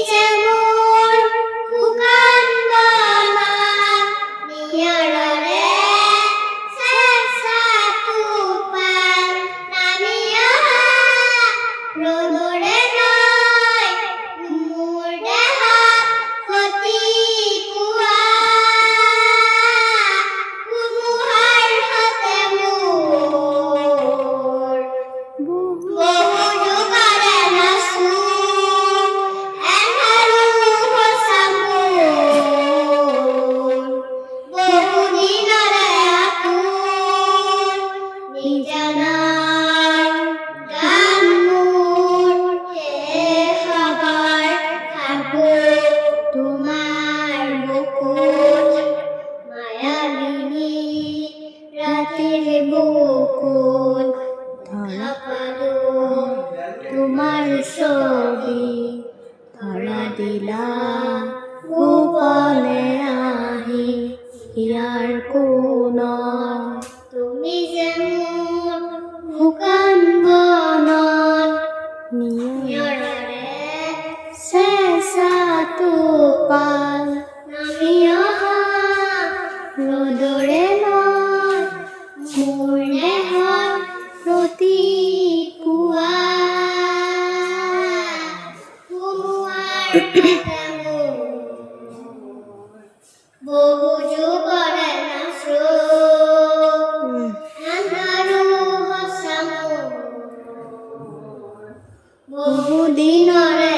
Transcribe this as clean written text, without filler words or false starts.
যেমন শুকান বনত নিয়ৰৰে চেঁচা টোপাল নামি অহা ৰ'দৰে নৈ মোৰ দেহত সতি পুৱা ধুমুহাৰ সতে মোৰ বহু যুগৰে নাচো এন্ধাৰো সঁচা মোৰ বহু দিনৰে আপোন নিজানৰ গান মোৰ শেষ হবৰ ভাবো তোমাৰ বুকুত মায়াবিনী ৰাতিৰ বুকুত ধৰা পালোঁ তোমাৰ ছবি ধৰা দিলা গোপনে আহি ইয়াৰ কোণত তুমি যে মোৰ শুকান বনত নিয়ৰৰে চেঁচা টোপাল নামি অহা ৰ'দৰে নৈ মোৰ দেহত প্ৰতিপুৱা ধুমুহাৰ সতে মোৰ বহু যুগৰে নাচো এন্ধাৰো সঁচা মোৰ বহু দিনৰে